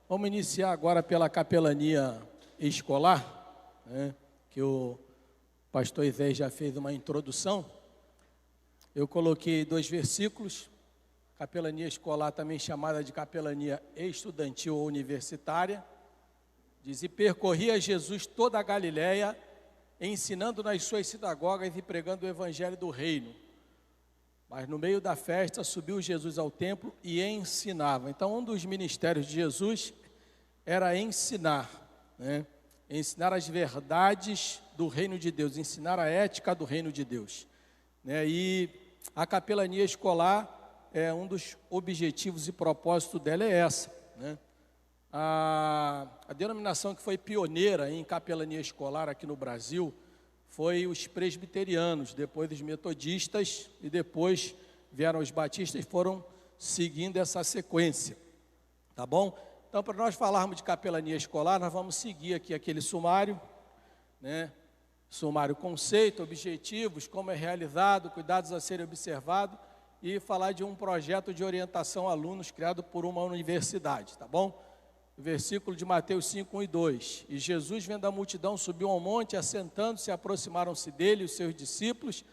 Vamos iniciar agora pela capelania escolar, né, que o pastor Izé já fez uma introdução. Eu coloquei 2 versículos, capelania escolar também chamada de capelania estudantil ou universitária. Diz: e percorria Jesus toda a Galiléia, ensinando nas suas sinagogas e pregando o evangelho do reino. Mas no meio da festa subiu Jesus ao templo e ensinava. Então, um dos ministérios de Jesus era ensinar, né? Ensinar as verdades do reino de Deus, ensinar a ética do reino de Deus, né? E a capelania escolar, um dos objetivos e propósitos dela é essa, né? A denominação que foi pioneira em capelania escolar aqui no Brasil foi os presbiterianos, depois os metodistas e depois vieram os batistas e foram seguindo essa sequência, tá bom? Então, para nós falarmos de capelania escolar, nós vamos seguir aqui aquele sumário, né? Sumário: conceito, objetivos, como é realizado, cuidados a serem observados, e falar de um projeto de orientação a alunos criado por uma universidade, tá bom? Versículo de Mateus 5, 1 e 2. E Jesus, vendo a multidão, subiu ao monte, assentando-se, aproximaram-se dele os seus discípulos,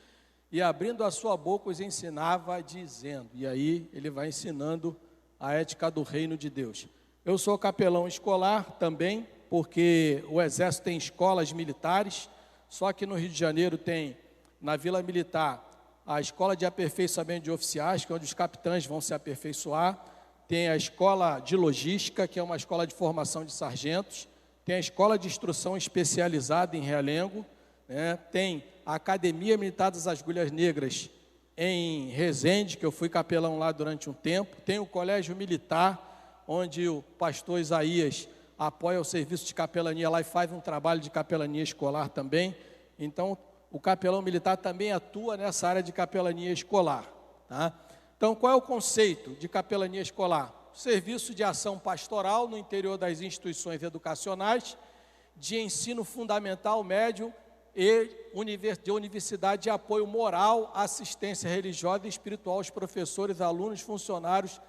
e abrindo a sua boca os ensinava, dizendo. E aí ele vai ensinando a ética do reino de Deus. Eu sou capelão escolar também, porque o Exército tem escolas militares, só que no Rio de Janeiro tem, na Vila Militar, a Escola de Aperfeiçoamento de Oficiais, que é onde os capitães vão se aperfeiçoar. Tem a Escola de Logística, que é uma escola de formação de sargentos. Tem a Escola de Instrução Especializada em Realengo, né? Tem a Academia Militar das Agulhas Negras em Resende, que eu fui capelão lá durante um tempo. Tem o Colégio Militar, onde o pastor Isaías apoia o serviço de capelania lá e faz um trabalho de capelania escolar também. Então, o capelão militar também atua nessa área de capelania escolar, tá? Então, qual é o conceito de capelania escolar? Serviço de ação pastoral no interior das instituições educacionais, de ensino fundamental, médio e de universidade, de apoio moral, assistência religiosa e espiritual aos professores, alunos, funcionários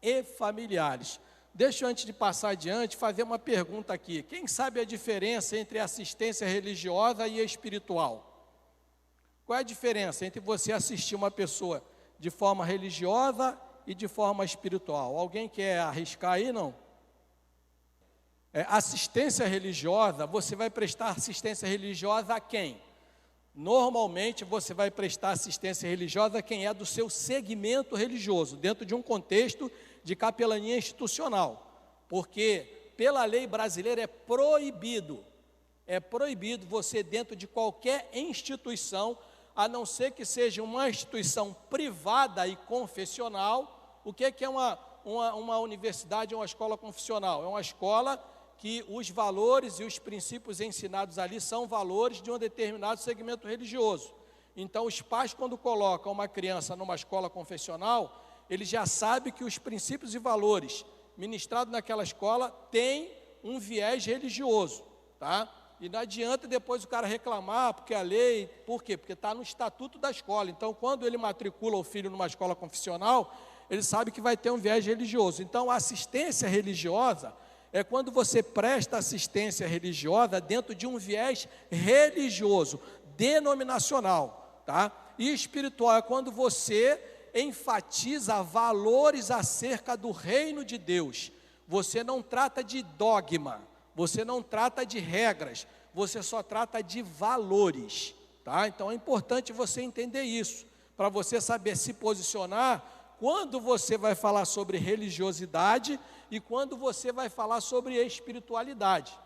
e familiares. Deixa eu, antes de passar adiante, fazer uma pergunta aqui. Quem sabe a diferença entre assistência religiosa e espiritual? Qual é a diferença entre você assistir uma pessoa de forma religiosa e de forma espiritual? Alguém quer arriscar aí, não? Assistência religiosa, você vai prestar assistência religiosa a quem? Normalmente você vai prestar assistência religiosa a quem é do seu segmento religioso, dentro de um contexto de capelania institucional, porque pela lei brasileira é proibido você, dentro de qualquer instituição, a não ser que seja uma instituição privada e confessional. O que é uma universidade ou uma escola confessional? É uma escola que os valores e os princípios ensinados ali são valores de um determinado segmento religioso. Então, os pais, quando colocam uma criança numa escola confessional, ele já sabe que os princípios e valores ministrados naquela escola têm um viés religioso, tá? E não adianta depois o cara reclamar, porque a lei... Por quê? Porque está no estatuto da escola. Então, quando ele matricula o filho numa escola confessional, ele sabe que vai ter um viés religioso. Então, a assistência religiosa é quando você presta assistência religiosa dentro de um viés religioso, denominacional, tá? E espiritual é quando você enfatiza valores acerca do reino de Deus. Você não trata de dogma, você não trata de regras, você só trata de valores, tá? Então é importante você entender isso, para você saber se posicionar quando você vai falar sobre religiosidade e quando você vai falar sobre espiritualidade,